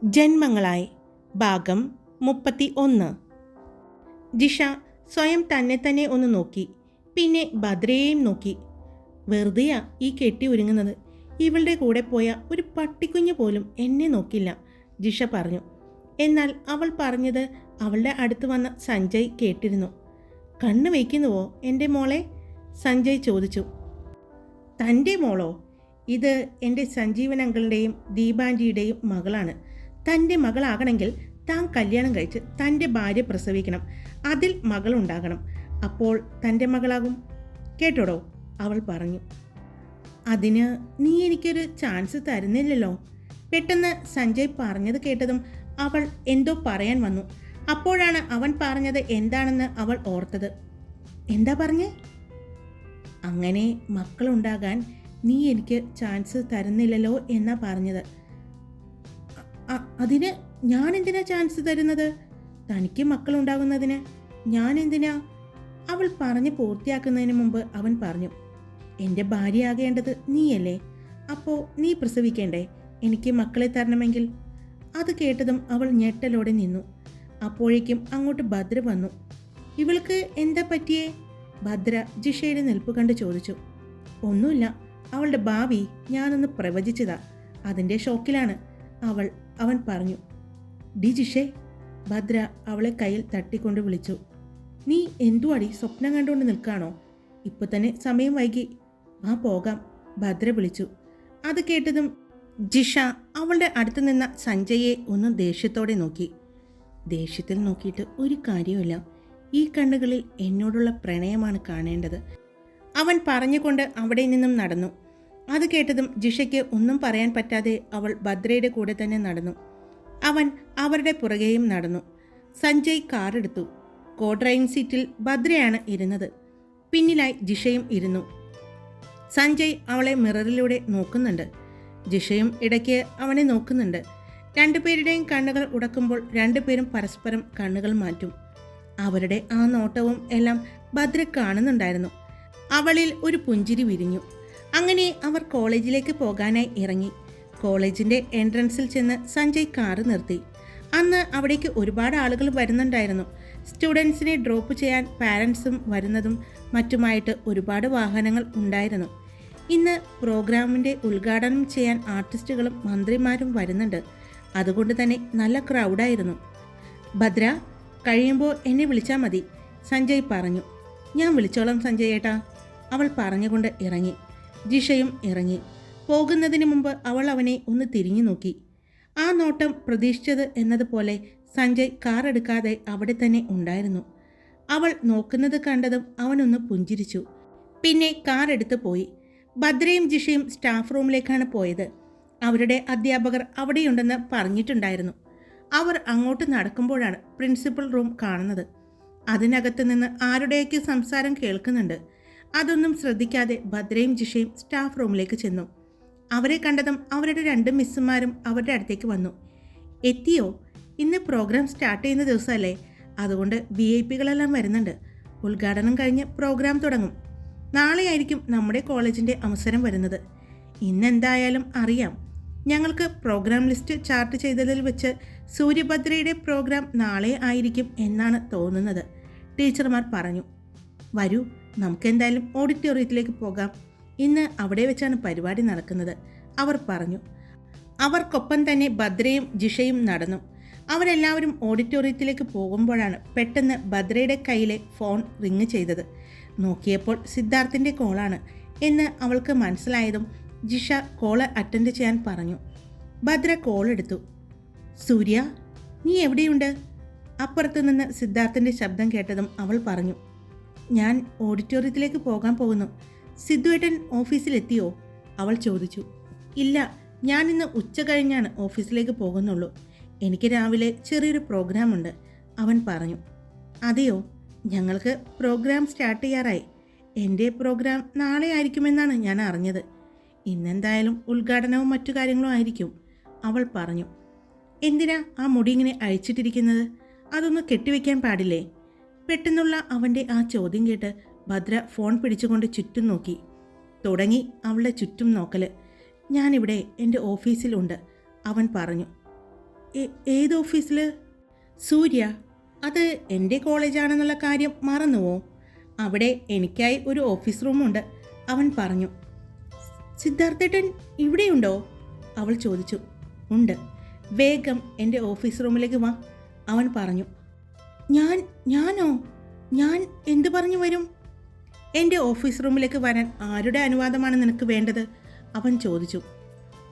ജന്മങ്ങളായി ഭാഗം 31. ജിഷ സ്വയം തന്നെ ഒന്ന് നോക്കി. പിന്നെ ഭദ്രയെയും നോക്കി. വെറുതെയാ ഈ കെട്ടി ഒരുങ്ങുന്നത്. ഇവളുടെ കൂടെ പോയ ഒരു പട്ടിക്കുഞ്ഞ് പോലും എന്നെ നോക്കില്ല, ജിഷ പറഞ്ഞു. എന്നാൽ അവൾ പറഞ്ഞത് അവളുടെ അടുത്ത് വന്ന സഞ്ജയ് കേട്ടിരുന്നു. കണ്ണ് വയ്ക്കുന്നുവോ എൻ്റെ മോളെ? സഞ്ജയ് ചോദിച്ചു. തൻ്റെ മോളോ? ഇത് എൻ്റെ സഞ്ജീവൻ അങ്കിളിൻ്റെയും ദീപാഞ്ജിയുടെയും മകളാണ്. തൻ്റെ മകളാകണമെങ്കിൽ താൻ കല്യാണം കഴിച്ച് തൻ്റെ ഭാര്യ പ്രസവിക്കണം. അതിൽ മകളുണ്ടാകണം. അപ്പോൾ തൻ്റെ മകളാകും. കേട്ടോടോ, അവൾ പറഞ്ഞു. അതിന് നീ എനിക്കൊരു ചാൻസ് തരുന്നില്ലല്ലോ. പെട്ടെന്ന് സഞ്ജയ് പറഞ്ഞത് കേട്ടതും അവൾ എന്തോ പറയാൻ വന്നു. അപ്പോഴാണ് അവൻ പറഞ്ഞത് എന്താണെന്ന് അവൾ ഓർത്തത്. എന്താ പറഞ്ഞേ? അങ്ങനെ മക്കളുണ്ടാകാൻ നീ എനിക്ക് ചാൻസ് തരുന്നില്ലല്ലോ എന്നാ പറഞ്ഞത്. അതിന് ഞാൻ എന്തിനാ ചാൻസ് തരുന്നത്? തനിക്ക് മക്കളുണ്ടാകുന്നതിന് ഞാൻ എന്തിനാ? അവൾ പറഞ്ഞ് പൂർത്തിയാക്കുന്നതിന് മുമ്പ് അവൻ പറഞ്ഞു. എൻ്റെ ഭാര്യയാകേണ്ടത് നീയല്ലേ? അപ്പോൾ നീ പ്രസവിക്കേണ്ടേ എനിക്ക് മക്കളെ തരണമെങ്കിൽ? അത് കേട്ടതും അവൾ ഞെട്ടലോടെ നിന്നു. അപ്പോഴേക്കും അങ്ങോട്ട് ഭദ്ര വന്നു. ഇവൾക്ക് എന്താ പറ്റിയേ? ഭദ്ര ജിഷയുടെ നിൽപ്പ് കണ്ട് ചോദിച്ചു. ഒന്നുമില്ല, അവളുടെ ഭാവി ഞാനൊന്ന് പ്രവചിച്ചതാ, അതിൻ്റെ ഷോക്കിലാണ് അവൻ പറഞ്ഞു. ഡി ജിഷേ, ഭദ്ര അവളെ കയ്യിൽ തട്ടിക്കൊണ്ട് വിളിച്ചു. നീ എന്തുവാടി സ്വപ്നം കണ്ടുകൊണ്ട് നിൽക്കാണോ? ഇപ്പൊ തന്നെ സമയം വൈകി, ആ പോകാം, ഭദ്ര വിളിച്ചു. അത് കേട്ടതും ജിഷ അവളുടെ അടുത്ത് നിന്ന സഞ്ജയെ ഒന്ന് ദേഷ്യത്തോടെ നോക്കി. ദേഷ്യത്തിൽ നോക്കിയിട്ട് ഒരു കാര്യമില്ല, ഈ കണ്ണുകളിൽ എന്നോടുള്ള പ്രണയമാണ് കാണേണ്ടത്, അവൻ പറഞ്ഞുകൊണ്ട് അവിടെ നിന്നും നടന്നു. അത് കേട്ടതും ജിഷയ്ക്ക് ഒന്നും പറയാൻ പറ്റാതെ അവൾ ഭദ്രയുടെ കൂടെ തന്നെ നടന്നു. അവൻ അവരുടെ പുറകെയും നടന്നു. സഞ്ജയ് കാറെടുത്തു. കോ ഡ്രൈവിംഗ് സീറ്റിൽ ഭദ്രയാണ് ഇരുന്നത്. പിന്നിലായി ജിഷയും ഇരുന്നു. സഞ്ജയ് അവളെ മിററിലൂടെ നോക്കുന്നുണ്ട്. ജിഷയും ഇടയ്ക്ക് അവനെ നോക്കുന്നുണ്ട്. രണ്ടുപേരുടെയും കണ്ണുകൾ ഉടക്കുമ്പോൾ രണ്ടുപേരും പരസ്പരം കണ്ണുകൾ മാറ്റും. അവരുടെ ആ നോട്ടവും എല്ലാം ഭദ്ര കാണുന്നുണ്ടായിരുന്നു. അവളിൽ ഒരു പുഞ്ചിരി വിരിഞ്ഞു. അങ്ങനെ അവർ കോളേജിലേക്ക് പോകാനായി ഇറങ്ങി. കോളേജിൻ്റെ എൻട്രൻസിൽ ചെന്ന് സഞ്ജയ് കാറ് നിർത്തി. അന്ന് അവിടേക്ക് ഒരുപാട് ആളുകൾ വരുന്നുണ്ടായിരുന്നു. സ്റ്റുഡൻസിനെ ഡ്രോപ്പ് ചെയ്യാൻ പാരൻസും വരുന്നതും മറ്റുമായിട്ട് ഒരുപാട് വാഹനങ്ങൾ ഉണ്ടായിരുന്നു. ഇന്ന് പ്രോഗ്രാമിൻ്റെ ഉദ്ഘാടനം ചെയ്യാൻ ആർട്ടിസ്റ്റുകളും മന്ത്രിമാരും വരുന്നുണ്ട്. അതുകൊണ്ട് തന്നെ നല്ല ക്രൗഡായിരുന്നു. ഭദ്ര, കഴിയുമ്പോൾ എന്നെ വിളിച്ചാൽ മതി, സഞ്ജയ് പറഞ്ഞു. ഞാൻ വിളിച്ചോളാം സഞ്ജയ് ഏട്ടാ, അവൾ പറഞ്ഞുകൊണ്ട് ഇറങ്ങി. ജിഷയും ഇറങ്ങി. പോകുന്നതിന് മുമ്പ് അവൾ അവനെ ഒന്ന് തിരിഞ്ഞു നോക്കി. ആ നോട്ടം പ്രതീക്ഷിച്ചത് എന്നതുപോലെ സഞ്ജയ് കാർ എടുക്കാതെ അവിടെ തന്നെ ഉണ്ടായിരുന്നു. അവൾ നോക്കുന്നത് കണ്ടതും അവനൊന്ന് പുഞ്ചിരിച്ചു. പിന്നെ കാർ എടുത്ത് പോയി. ഭദ്രയും ജിഷയും സ്റ്റാഫ് റൂമിലേക്കാണ് പോയത്. അവരുടെ അധ്യാപകർ അവിടെയുണ്ടെന്ന് പറഞ്ഞിട്ടുണ്ടായിരുന്നു. അവർ അങ്ങോട്ട് നടക്കുമ്പോഴാണ് പ്രിൻസിപ്പൽ റൂം കാണുന്നത്. അതിനകത്ത് നിന്ന് ആരുടെയൊക്കെ സംസാരം കേൾക്കുന്നുണ്ട്. അതൊന്നും ശ്രദ്ധിക്കാതെ ഭദ്രയും ജിഷയും സ്റ്റാഫ് റൂമിലേക്ക് ചെന്നു. അവരെ കണ്ടതും അവരുടെ രണ്ട് മിസ്സുമാരും അവരുടെ അടുത്തേക്ക് വന്നു. എത്തിയോ? ഇന്ന് പ്രോഗ്രാം സ്റ്റാർട്ട് ചെയ്യുന്ന ദിവസമല്ലേ, അതുകൊണ്ട് VIP-കളെല്ലാം വരുന്നുണ്ട്. ഉദ്ഘാടനം കഴിഞ്ഞ് പ്രോഗ്രാം തുടങ്ങും. നാളെയായിരിക്കും നമ്മുടെ കോളേജിൻ്റെ അവസരം വരുന്നത്. ഇന്നെന്തായാലും അറിയാം. ഞങ്ങൾക്ക് പ്രോഗ്രാം ലിസ്റ്റ് ചാർട്ട് ചെയ്തതിൽ വെച്ച് സൂര്യഭദ്രയുടെ പ്രോഗ്രാം നാളെ ആയിരിക്കും എന്നാണ് തോന്നുന്നത്, ടീച്ചർമാർ പറഞ്ഞു. വരൂ, നമുക്കെന്തായാലും ഓഡിറ്റോറിയത്തിലേക്ക് പോകാം. ഇന്ന് അവിടെ വെച്ചാണ് പരിപാടി നടക്കുന്നത്, അവർ പറഞ്ഞു. അവർക്കൊപ്പം തന്നെ ഭദ്രയും ജിഷയും നടന്നു. അവരെല്ലാവരും ഓഡിറ്റോറിയത്തിലേക്ക് പോകുമ്പോഴാണ് പെട്ടെന്ന് ഭദ്രയുടെ കയ്യിലെ ഫോൺ റിങ് ചെയ്തത്. നോക്കിയപ്പോൾ സിദ്ധാർത്ഥിൻ്റെ കോളാണ് എന്ന് അവൾക്ക് മനസ്സിലായതും ജിഷ കോള് അറ്റൻഡ് ചെയ്യാൻ പറഞ്ഞു. ഭദ്ര കോൾ എടുത്തു. സൂര്യ, നീ എവിടെയുണ്ട്? അപ്പുറത്തു നിന്ന് സിദ്ധാർത്ഥിൻ്റെ ശബ്ദം കേട്ടതും അവൾ പറഞ്ഞു. ഞാൻ ഓഡിറ്റോറിയത്തിലേക്ക് പോകാൻ പോകുന്നു. സിദ്ധുവേട്ടൻ ഓഫീസിലെത്തിയോ? അവൾ ചോദിച്ചു. ഇല്ല, ഞാൻ ഇന്ന് ഉച്ച കഴിഞ്ഞാണ് ഓഫീസിലേക്ക് പോകുന്നുള്ളൂ. എനിക്ക് രാവിലെ ചെറിയൊരു പ്രോഗ്രാം ഉണ്ട്, അവൻ പറഞ്ഞു. അതെയോ? ഞങ്ങൾക്ക് പ്രോഗ്രാം സ്റ്റാർട്ട് ചെയ്യാറായി. എൻ്റെ പ്രോഗ്രാം നാളെ ആയിരിക്കുമെന്നാണ് ഞാൻ അറിഞ്ഞത്. ഇന്നെന്തായാലും ഉദ്ഘാടനവും മറ്റു കാര്യങ്ങളും ആയിരിക്കും, അവൾ പറഞ്ഞു. എന്തിനാ ആ മുടി ഇങ്ങനെ അഴിച്ചിട്ടിരിക്കുന്നത്? അതൊന്ന് കെട്ടിവെക്കാൻ പാടില്ലേ? പെട്ടെന്നുള്ള അവൻ്റെ ആ ചോദ്യം കേട്ട് ഭദ്ര ഫോൺ പിടിച്ചുകൊണ്ട് ചുറ്റും നോക്കി. തുടങ്ങി അവളുടെ ചുറ്റും നോക്കൽ. ഞാനിവിടെ എൻ്റെ ഓഫീസിലുണ്ട്, അവൻ പറഞ്ഞു. ഏത് ഓഫീസിൽ? സൂര്യ, അത് എൻ്റെ കോളേജാണെന്നുള്ള കാര്യം മറന്നുവോ? അവിടെ എനിക്കായി ഒരു ഓഫീസ് റൂമുണ്ട്, അവൻ പറഞ്ഞു. സിദ്ധാർത്ഥേട്ടൻ ഇവിടെയുണ്ടോ? അവൾ ചോദിച്ചു. ഉണ്ട്, വേഗം എൻ്റെ ഓഫീസ് റൂമിലേക്ക് വാ, അവൻ പറഞ്ഞു. ഞാനോ? ഞാൻ എന്തു പറഞ്ഞു വരും? എൻ്റെ ഓഫീസ് റൂമിലേക്ക് വരാൻ ആരുടെ അനുവാദമാണ് നിനക്ക് വേണ്ടത്? അവൻ ചോദിച്ചു.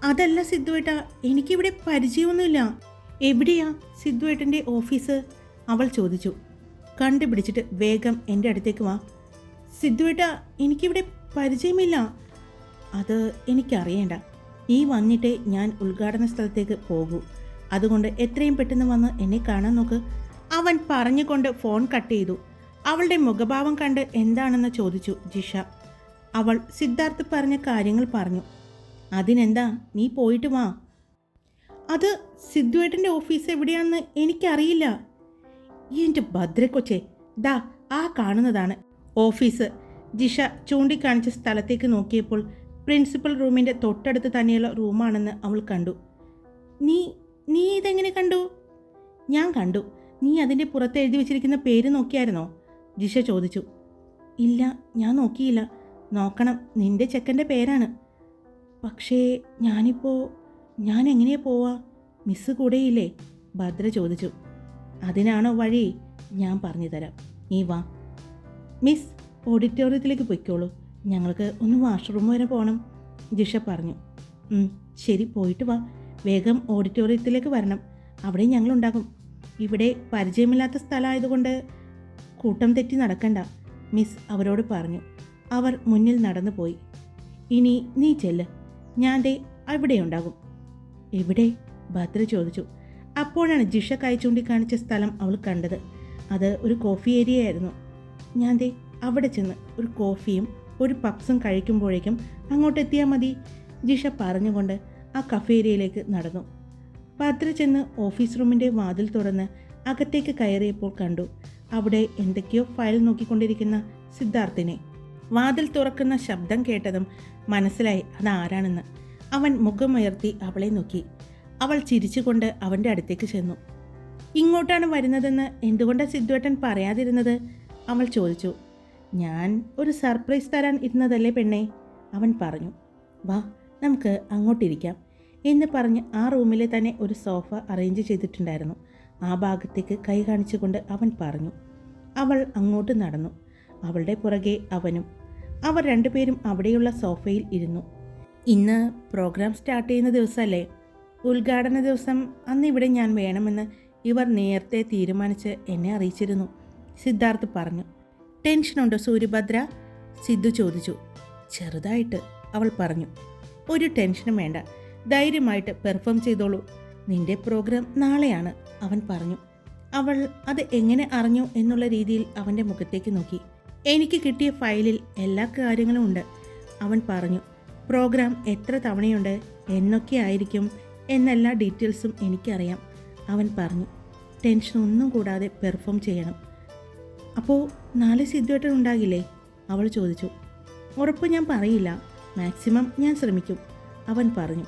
അതല്ല സിദ്ധുവേട്ട, എനിക്കിവിടെ പരിചയമൊന്നുമില്ല. എവിടെയാ സിദ്ധുവേട്ടൻ്റെ ഓഫീസ്? അവൾ ചോദിച്ചു. കണ്ടുപിടിച്ചിട്ട് വേഗം എൻ്റെ അടുത്തേക്ക് വാ. സിദ്ധുവേട്ട, എനിക്കിവിടെ പരിചയമില്ല. അത് എനിക്കറിയേണ്ട. ഈ വന്നിട്ടേ ഞാൻ ഉദ്ഘാടന സ്ഥലത്തേക്ക് പോകൂ. അതുകൊണ്ട് എത്രയും പെട്ടെന്ന് വന്ന് എന്നെ കാണാൻ നോക്ക്, അവൻ പറഞ്ഞുകൊണ്ട് ഫോൺ കട്ട് ചെയ്തു. അവളുടെ മുഖഭാവം കണ്ട് എന്താണെന്ന് ചോദിച്ചു ജിഷ. അവൾ സിദ്ധാർത്ഥ് പറഞ്ഞ കാര്യങ്ങൾ പറഞ്ഞു. അതിനെന്താ, നീ പോയിട്ട് വാ. അത് സിദ്ധുവേട്ടൻ്റെ ഓഫീസ് എവിടെയാണെന്ന് എനിക്കറിയില്ല. എൻ്റെ ഭദ്രക്കൊച്ചേ, ദാ ആ കാണുന്നതാണ് ഓഫീസ്. ജിഷ ചൂണ്ടിക്കാണിച്ച സ്ഥലത്തേക്ക് നോക്കിയപ്പോൾ പ്രിൻസിപ്പൽ റൂമിൻ്റെ തൊട്ടടുത്ത് തന്നെയുള്ള റൂമാണെന്ന് അവൾ കണ്ടു. നീ ഇതെങ്ങനെ കണ്ടു? ഞാൻ കണ്ടു. നീ അതിൻ്റെ പുറത്ത് എഴുതി വെച്ചിരിക്കുന്ന പേര് നോക്കിയായിരുന്നോ? ജിഷ ചോദിച്ചു. ഇല്ല, ഞാൻ നോക്കിയില്ല. നോക്കണം, നിന്റെ ചെക്കൻ്റെ പേരാണ്. പക്ഷേ ഞാൻ എങ്ങനെയാ പോവാ? മിസ്സ് കൂടെയില്ലേ? ഭദ്ര ചോദിച്ചു. അതിനാണോ വഴി? ഞാൻ പറഞ്ഞു തരാം, നീ വാ. മിസ് ഓഡിറ്റോറിയത്തിലേക്ക് പൊയ്ക്കോളൂ, ഞങ്ങൾക്ക് ഒന്ന് വാഷ്റൂം വരെ പോകണം, ജിഷ പറഞ്ഞു. ശരി, പോയിട്ട് വാ. വേഗം ഓഡിറ്റോറിയത്തിലേക്ക് വരണം, അവിടെ ഞങ്ങളുണ്ടാകും. ഇവിടെ പരിചയമില്ലാത്ത സ്ഥലമായതുകൊണ്ട് കൂട്ടം തെറ്റി നടക്കണ്ട, മിസ് അവരോട് പറഞ്ഞു. അവർ മുന്നിൽ നടന്നു പോയി. ഇനി നീ ചെല്ല്, ഞാൻ ദേ അവിടെയുണ്ടാകും. എവിടെ? ഭദ്ര ചോദിച്ചു. അപ്പോഴാണ് ജിഷ കൈ ചൂണ്ടിക്കാണിച്ച സ്ഥലം അവൾ കണ്ടത്. അത് ഒരു കോഫി ഏരിയ ആയിരുന്നു. ഞാൻ ദേ അവിടെ ചെന്ന് ഒരു കോഫിയും ഒരു പപ്സും കഴിക്കുമ്പോഴേക്കും അങ്ങോട്ടെത്തിയാൽ മതി, ജിഷ പറഞ്ഞുകൊണ്ട് ആ കഫേരിയയിലേക്ക് നടന്നു. ഭദ്ര ചെന്ന് ഓഫീസ് റൂമിൻ്റെ വാതിൽ തുറന്ന് അകത്തേക്ക് കയറിയപ്പോൾ കണ്ടു അവിടെ എന്തൊക്കെയോ ഫയൽ നോക്കിക്കൊണ്ടിരിക്കുന്ന സിദ്ധാർത്ഥിനെ. വാതിൽ തുറക്കുന്ന ശബ്ദം കേട്ടതും മനസ്സിലായി അതാരാണെന്ന്. അവൻ മുഖമുയർത്തി അവളെ നോക്കി. അവൾ ചിരിച്ചുകൊണ്ട് അവൻ്റെ അടുത്തേക്ക് ചെന്നു. ഇങ്ങോട്ടാണ് വരുന്നതെന്ന് എന്തുകൊണ്ടാണ് സിദ്ധുവേട്ടൻ പറയാതിരുന്നത്? അവൾ ചോദിച്ചു. ഞാൻ ഒരു സർപ്രൈസ് തരാൻ ഇരുന്നതല്ലേ പെണ്ണേ, അവൻ പറഞ്ഞു. വാ, നമുക്ക് അങ്ങോട്ടിരിക്കാം എന്ന് പറഞ്ഞ് ആ റൂമിലെ തന്നെ ഒരു സോഫ അറേഞ്ച് ചെയ്തിട്ടുണ്ടായിരുന്നു. ആ ഭാഗത്തേക്ക് കൈ കാണിച്ചുകൊണ്ട് അവൻ പറഞ്ഞു. അവൾ അങ്ങോട്ട് നടന്നു. അവളുടെ പുറകെ അവനും. അവർ രണ്ടുപേരും അവിടെയുള്ള സോഫയിൽ ഇരുന്നു. ഇന്ന് പ്രോഗ്രാം സ്റ്റാർട്ട് ചെയ്യുന്ന ദിവസമല്ലേ? ഉദ്ഘാടന ദിവസം അന്ന് ഇവിടെ ഞാൻ വേണമെന്ന് ഇവർ നേരത്തെ തീരുമാനിച്ച് എന്നെ അറിയിച്ചിരുന്നു, സിദ്ധാർത്ഥ് പറഞ്ഞു. ടെൻഷനുണ്ടോ സൂര്യഭദ്ര? സിദ്ധു ചോദിച്ചു. ചെറുതായിട്ട്, അവൾ പറഞ്ഞു. ഒരു ടെൻഷനും വേണ്ട, ധൈര്യമായിട്ട് പെർഫോം ചെയ്തോളൂ. നിന്റെ പ്രോഗ്രാം നാളെയാണ്, അവൻ പറഞ്ഞു. അവൾ അത് എങ്ങനെ അറിഞ്ഞു എന്നുള്ള രീതിയിൽ അവൻ്റെ മുഖത്തേക്ക് നോക്കി. എനിക്ക് കിട്ടിയ ഫയലിൽ എല്ലാ കാര്യങ്ങളും ഉണ്ട്, അവൻ പറഞ്ഞു. പ്രോഗ്രാം എത്ര തവണയുണ്ട്, എന്നൊക്കെ ആയിരിക്കും എന്നെല്ലാ ഡീറ്റെയിൽസും എനിക്കറിയാം, അവൻ പറഞ്ഞു. ടെൻഷൻ ഒന്നും കൂടാതെ പെർഫോം ചെയ്യണം. അപ്പോൾ നാളെ സിദ്ധുവേട്ടൻ ഉണ്ടാകില്ലേ? അവൾ ചോദിച്ചു. ഉറപ്പ് ഞാൻ പറയില്ല, മാക്സിമം ഞാൻ ശ്രമിക്കും, അവൻ പറഞ്ഞു.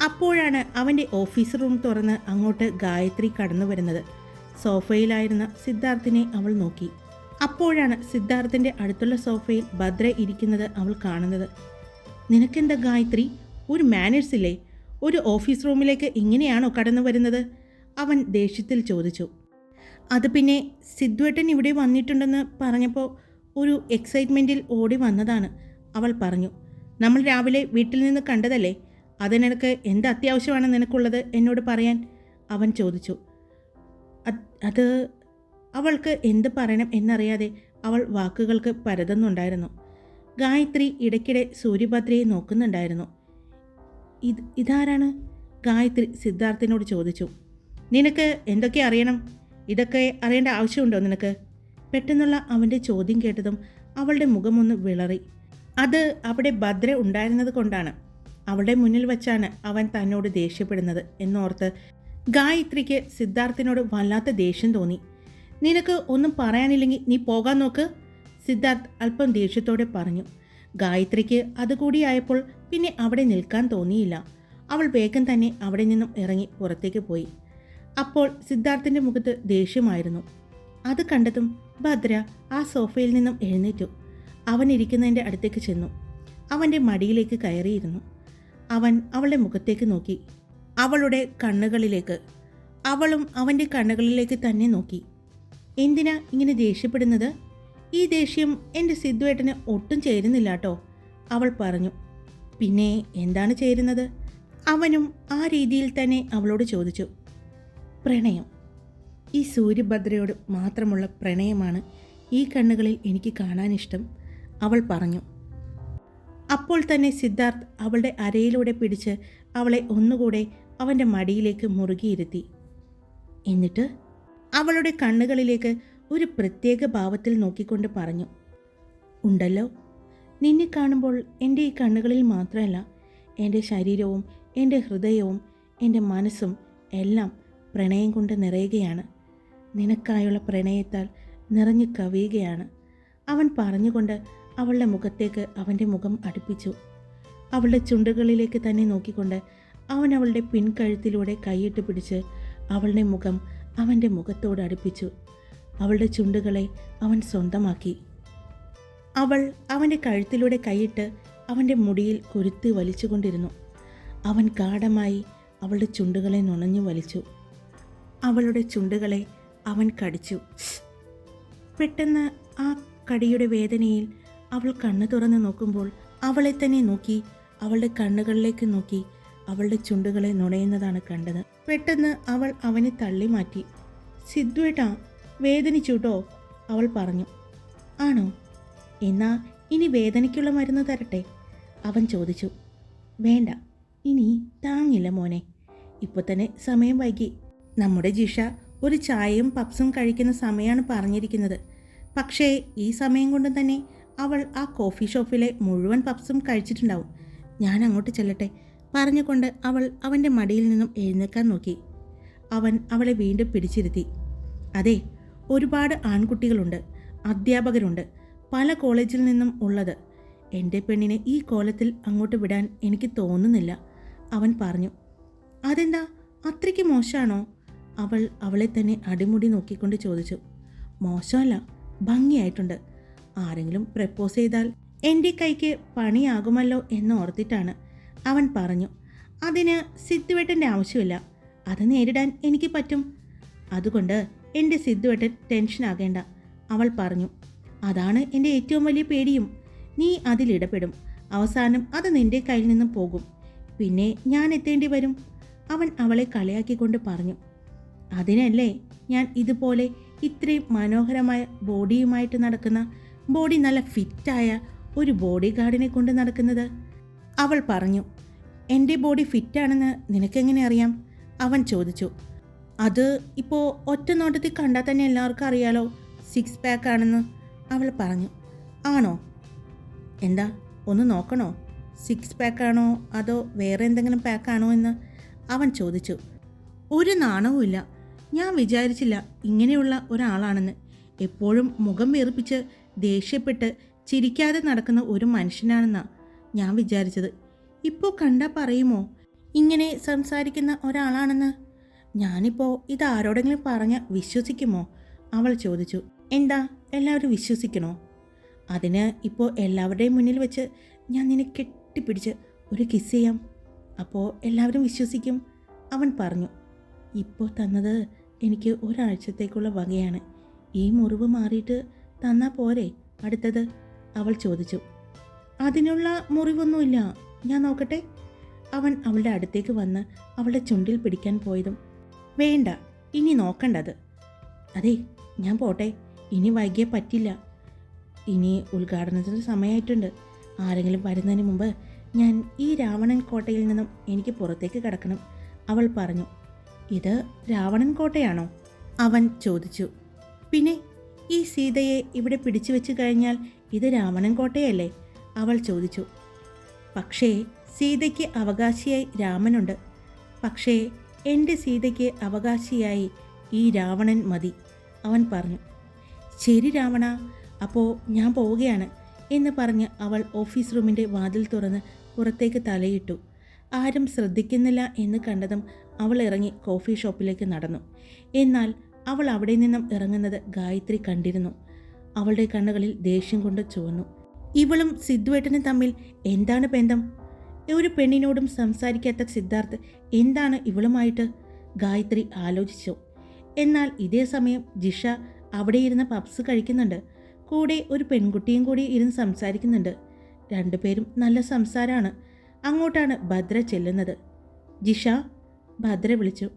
അപ്പോഴാണ് അവൻ്റെ ഓഫീസ് റൂം തുറന്ന് അങ്ങോട്ട് ഗായത്രി കടന്നു വരുന്നത്. സോഫയിലായിരുന്ന സിദ്ധാർത്ഥിനെ അവൾ നോക്കി. അപ്പോഴാണ് സിദ്ധാർത്ഥിൻ്റെ അടുത്തുള്ള സോഫയിൽ ഭദ്ര ഇരിക്കുന്നത് അവൾ കാണുന്നത്. നിനക്കെന്താ ഗായത്രി, ഒരു മാനേഴ്സ് ഇല്ലേ? ഒരു ഓഫീസ് റൂമിലേക്ക് ഇങ്ങനെയാണോ കടന്നു വരുന്നത്? അവൻ ദേഷ്യത്തിൽ ചോദിച്ചു. അത് പിന്നെ സിദ്ധുവേട്ടൻ ഇവിടെ വന്നിട്ടുണ്ടെന്ന് പറഞ്ഞപ്പോൾ ഒരു എക്സൈറ്റ്മെൻറ്റിൽ ഓടി വന്നതാണ്, അവൾ പറഞ്ഞു. നമ്മൾ രാവിലെ വീട്ടിൽ നിന്ന് കണ്ടതല്ലേ, അതിനിടക്ക് എന്ത് അത്യാവശ്യമാണ് നിനക്കുള്ളത് എന്നോട് പറയാൻ? അവൻ ചോദിച്ചു. അത് അവൾക്ക് എന്ത് പറയണം എന്നറിയാതെ അവൾ വാക്കുകൾക്ക് പരതുന്നുണ്ടായിരുന്നു. ഗായത്രി ഇടയ്ക്കിടെ സൂര്യഭദ്രയെ നോക്കുന്നുണ്ടായിരുന്നു. ഇതാരാണ്? ഗായത്രി സിദ്ധാർത്ഥിനോട് ചോദിച്ചു. നിനക്ക് എന്തൊക്കെ അറിയണം? ഇതൊക്കെ അറിയേണ്ട ആവശ്യമുണ്ടോ നിനക്ക്? പെട്ടെന്നുള്ള അവൻ്റെ ചോദ്യം കേട്ടതും അവളുടെ മുഖമൊന്ന് വിളറി. അത് അവിടെ ഭദ്ര ഉണ്ടായിരുന്നത് കൊണ്ടാണ്. അവളുടെ മുന്നിൽ വച്ചാണ് അവൻ തന്നോട് ദേഷ്യപ്പെടുന്നത് എന്നോർത്ത് ഗായത്രിക്ക് സിദ്ധാർത്ഥിനോട് വല്ലാത്ത ദേഷ്യം തോന്നി. നിനക്ക് ഒന്നും പറയാനില്ലെങ്കിൽ നീ പോകാൻ നോക്ക്, സിദ്ധാർത്ഥ് അല്പം ദേഷ്യത്തോടെ പറഞ്ഞു. ഗായത്രിക്ക് അതുകൂടിയായപ്പോൾ പിന്നെ അവിടെ നിൽക്കാൻ തോന്നിയില്ല. അവൾ വേഗം തന്നെ അവിടെ നിന്നും ഇറങ്ങി പുറത്തേക്ക് പോയി. അപ്പോൾ സിദ്ധാർത്ഥിൻ്റെ മുഖത്ത് ദേഷ്യമായിരുന്നു. അത് കണ്ടതും ഭദ്ര ആ സോഫയിൽ നിന്നും എഴുന്നേറ്റു. അവൻ ഇരിക്കുന്നതിൻ്റെ അടുത്തേക്ക് ചെന്നു. അവൻ്റെ മടിയിലേക്ക് കയറിയിരുന്നു. അവൻ അവളുടെ മുഖത്തേക്ക് നോക്കി, അവളുടെ കണ്ണുകളിലേക്ക്. അവളും അവൻ്റെ കണ്ണുകളിലേക്ക് തന്നെ നോക്കി. എന്തിനാ ഇങ്ങനെ ദേഷ്യപ്പെടുന്നത്? ഈ ദേഷ്യം എൻ്റെ സിദ്ധുവേട്ടന് ഒട്ടും ചേരുന്നില്ല കേട്ടോ, അവൾ പറഞ്ഞു. പിന്നെ എന്താണ് ചേരുന്നത്? അവനും ആ രീതിയിൽ തന്നെ അവളോട് ചോദിച്ചു. പ്രണയം. ഈ സൂര്യഭദ്രയോട് മാത്രമുള്ള പ്രണയമാണ് ഈ കണ്ണുകളിൽ എനിക്ക് കാണാനിഷ്ടം, അവൾ പറഞ്ഞു. അപ്പോൾ തന്നെ സിദ്ധാർത്ഥ് അവളുടെ അരയിലൂടെ പിടിച്ച് അവളെ ഒന്നുകൂടെ അവൻ്റെ മടിയിലേക്ക് മുറുകിയിരുത്തി. എന്നിട്ട് അവളുടെ കണ്ണുകളിലേക്ക് ഒരു പ്രത്യേക ഭാവത്തിൽ നോക്കിക്കൊണ്ട് പറഞ്ഞു, ഉണ്ടല്ലോ, നിന്നെ കാണുമ്പോൾ എൻ്റെ ഈ കണ്ണുകളിൽ മാത്രമല്ല, എൻ്റെ ശരീരവും എൻ്റെ ഹൃദയവും എൻ്റെ മനസ്സും എല്ലാം പ്രണയം കൊണ്ട് നിറയുകയാണ്. നിനക്കായുള്ള പ്രണയത്താൽ നിറഞ്ഞു കവിയുകയാണ്, അവൻ പറഞ്ഞുകൊണ്ട് അവളുടെ മുഖത്തേക്ക് അവൻ്റെ മുഖം അടുപ്പിച്ചു. അവളുടെ ചുണ്ടുകളിലേക്ക് തന്നെ നോക്കിക്കൊണ്ട് അവൻ അവളുടെ പിൻകഴുത്തിലൂടെ കൈയിട്ട് പിടിച്ച് അവളുടെ മുഖം അവൻ്റെ മുഖത്തോട് അടുപ്പിച്ചു. അവളുടെ ചുണ്ടുകളെ അവൻ സ്വന്തമാക്കി. അവൾ അവൻ്റെ കഴുത്തിലൂടെ കൈയിട്ട് അവൻ്റെ മുടിയിൽ കുരുത്ത് വലിച്ചുകൊണ്ടിരുന്നു. അവൻ ഗാഢമായി അവളുടെ ചുണ്ടുകളെ നുണഞ്ഞു വലിച്ചു. അവളുടെ ചുണ്ടുകളെ അവൻ കടിച്ചു. പെട്ടെന്ന് ആ കടിയുടെ വേദനയിൽ അവൾ കണ്ണു തുറന്ന് നോക്കുമ്പോൾ അവളെ തന്നെ നോക്കി, അവളുടെ കണ്ണുകളിലേക്ക് നോക്കി അവളുടെ ചുണ്ടുകളെ നുണയുന്നതാണ് കണ്ടത്. പെട്ടെന്ന് അവൾ അവനെ തള്ളി മാറ്റി. സിദ്ധുവേട്ടാ, വേദനിച്ചുട്ടോ, അവൾ പറഞ്ഞു. ആണോ? എന്നാ ഇനി വേദനയ്ക്കുള്ള മരുന്ന് തരട്ടെ, അവൻ ചോദിച്ചു. വേണ്ട, ഇനി താങ്ങില്ല മോനെ, ഇപ്പോൾ തന്നെ സമയം വൈകി. നമ്മുടെ ജിഷ ഒരു ചായയും പപ്സും കഴിക്കുന്ന സമയമാണ് പറഞ്ഞിരിക്കുന്നത്. പക്ഷേ ഈ സമയം കൊണ്ട് തന്നെ അവൾ ആ കോഫി ഷോപ്പിലെ മുഴുവൻ പപ്സും കഴിച്ചിട്ടുണ്ടാവും. ഞാൻ അങ്ങോട്ട് ചെല്ലട്ടെ, പറഞ്ഞുകൊണ്ട് അവൾ അവൻ്റെ മടിയിൽ നിന്നും എഴുന്നേക്കാൻ നോക്കി. അവൻ അവളെ വീണ്ടും പിടിച്ചിരുത്തി. അതെ, ഒരുപാട് ആൺകുട്ടികളുണ്ട്, അധ്യാപകരുണ്ട്, പല കോളേജിൽ നിന്നും ഉള്ളത്. എൻ്റെ പെണ്ണിനെ ഈ കോലത്തിൽ അങ്ങോട്ട് വിടാൻ എനിക്ക് തോന്നുന്നില്ല, അവൻ പറഞ്ഞു. അതെന്താ, അത്രയ്ക്ക് മോശമാണോ? അവൾ അവളെ തന്നെ അടിമുടി നോക്കിക്കൊണ്ട് ചോദിച്ചു. മോശമല്ല, ഭംഗിയായിട്ടുണ്ട്. ആരെങ്കിലും പ്രപ്പോസ് ചെയ്താൽ എൻ്റെ കൈക്ക് പണിയാകുമല്ലോ എന്ന് ഓർത്തിട്ടാണ്, അവൻ പറഞ്ഞു. അതിന് സിദ്ധുവേട്ടൻ്റെ ആവശ്യമില്ല, അത് നേരിടാൻ എനിക്ക് പറ്റും. അതുകൊണ്ട് എൻ്റെ സിദ്ധുവേട്ടൻ ടെൻഷനാകേണ്ട, അവൾ പറഞ്ഞു. അതാണ് എൻ്റെ ഏറ്റവും വലിയ പേടിയും. നീ അതിലിടപെടും, അവസാനം അത് നിൻ്റെ കയ്യിൽ നിന്നും പോകും, പിന്നെ ഞാൻ എത്തേണ്ടി വരും, അവൻ അവളെ കളിയാക്കിക്കൊണ്ട് പറഞ്ഞു. അതിനല്ലേ ഞാൻ ഇതുപോലെ ഇത്രയും മനോഹരമായ ബോഡിയുമായിട്ട് നടക്കുന്ന, ബോഡി നല്ല ഫിറ്റായ ഒരു ബോഡി ഗാർഡിനെ കൊണ്ട് നടക്കുന്നത്, അവൾ പറഞ്ഞു. എൻ്റെ ബോഡി ഫിറ്റാണെന്ന് നിനക്കെങ്ങനെ അറിയാം? അവൻ ചോദിച്ചു. അത് ഇപ്പോൾ ഒറ്റ നോട്ടത്തിൽ കണ്ടാൽ തന്നെ എല്ലാവർക്കും അറിയാലോ, 6 പാക്ക് ആണെന്ന്, അവൾ പറഞ്ഞു. ആണോ? എന്താ, ഒന്ന് നോക്കണോ? 6 പാക്കാണോ അതോ വേറെ എന്തെങ്കിലും പാക്കാണോ എന്ന് അവൻ ചോദിച്ചു. ഒരു നാണവുമില്ല. ഞാൻ വിചാരിച്ചില്ല ഇങ്ങനെയുള്ള ഒരാളാണെന്ന്. എപ്പോഴും മുഖം വീർപ്പിച്ച് ദേഷ്യപ്പെട്ട് ചിരിക്കാതെ നടക്കുന്ന ഒരു മനുഷ്യനാണെന്നാണ് ഞാൻ വിചാരിച്ചത്. ഇപ്പോൾ കണ്ടാൽ പറയുമോ ഇങ്ങനെ സംസാരിക്കുന്ന ഒരാളാണെന്ന്? ഞാനിപ്പോൾ ഇത് ആരോടെങ്കിലും പറഞ്ഞാൽ വിശ്വസിക്കുമോ? അവൾ ചോദിച്ചു. എന്താ, എല്ലാവരും വിശ്വസിക്കണോ? അതിന് ഇപ്പോൾ എല്ലാവരുടെയും മുന്നിൽ വെച്ച് ഞാൻ നിന്നെ കെട്ടിപ്പിടിച്ച് ഒരു കിസ് ചെയ്യാം, അപ്പോൾ എല്ലാവരും വിശ്വസിക്കും, അവൻ പറഞ്ഞു. ഇപ്പോൾ തന്നത് എനിക്ക് ഒരാഴ്ചത്തേക്കുള്ള വകയാണ്. ഈ മുറിവ് മാറിയിട്ട് തന്നാൽ പോരെ അടുത്തത്, അവൾ ചോദിച്ചു. അതിനുള്ള മുറിവൊന്നുമില്ല, ഞാൻ നോക്കട്ടെ, അവൻ അവളുടെ അടുത്തേക്ക് വന്ന് അവളുടെ ചുണ്ടിൽ പിടിക്കാൻ പോയതും. വേണ്ട, ഇനി നോക്കണ്ടത്. അതെ, ഞാൻ പോട്ടെ, ഇനി വൈകിയേ പറ്റില്ല. ഇനി ഉദ്ഘാടനത്തിന് സമയമായിട്ടുണ്ട്. ആരെങ്കിലും വരുന്നതിന് മുമ്പ് ഞാൻ ഈ രാവണൻ കോട്ടയിൽ നിന്നും എനിക്ക് പുറത്തേക്ക് കിടക്കണം, അവൾ പറഞ്ഞു. ഇത് രാവണൻ കോട്ടയാണോ? അവൻ ചോദിച്ചു. പിന്നെ ഈ സീതയെ ഇവിടെ പിടിച്ചു വെച്ച് കഴിഞ്ഞാൽ ഇത് രാവണൻ കോട്ടയല്ലേ, അവൾ ചോദിച്ചു. പക്ഷേ സീതയ്ക്ക് അവകാശിയായി രാമനുണ്ട്. പക്ഷേ എൻ്റെ സീതയ്ക്ക് അവകാശിയായി ഈ രാവണൻ മതി, അവൻ പറഞ്ഞു. ശരി രാവണ, അപ്പോൾ ഞാൻ പോവുകയാണ് എന്ന് പറഞ്ഞ് അവൾ ഓഫീസ് റൂമിൻ്റെ വാതിൽ തുറന്ന് പുറത്തേക്ക് തലയിട്ടു. ആരും ശ്രദ്ധിക്കുന്നില്ല എന്ന് കണ്ടതും അവൾ ഇറങ്ങി കോഫി ഷോപ്പിലേക്ക് നടന്നു. എന്നാൽ അവൾ അവിടെ നിന്നും ഇറങ്ങുന്നത് ഗായത്രി കണ്ടിരുന്നു. അവളുടെ കണ്ണുകളിൽ ദേഷ്യം കൊണ്ട് ചുവന്നു. ഇവളും സിദ്ധുവേട്ടനും തമ്മിൽ എന്താണ് ബന്ധം? ഒരു പെണ്ണിനോടും സംസാരിക്കാത്ത സിദ്ധാർത്ഥ് എന്താണ് ഇവളുമായിട്ട്? ഗായത്രി ആലോചിച്ചു. എന്നാൽ ഇതേ സമയം ജിഷ അവിടെ ഇരുന്ന് പപ്സ് കഴിക്കുന്നുണ്ട്. കൂടെ ഒരു പെൺകുട്ടിയും കൂടി ഇരുന്ന് സംസാരിക്കുന്നുണ്ട്. രണ്ടുപേരും നല്ല സംസാരമാണ്. അങ്ങോട്ടാണ് ഭദ്ര ചെല്ലുന്നത്. ജിഷ, ഭദ്ര വിളിച്ചു.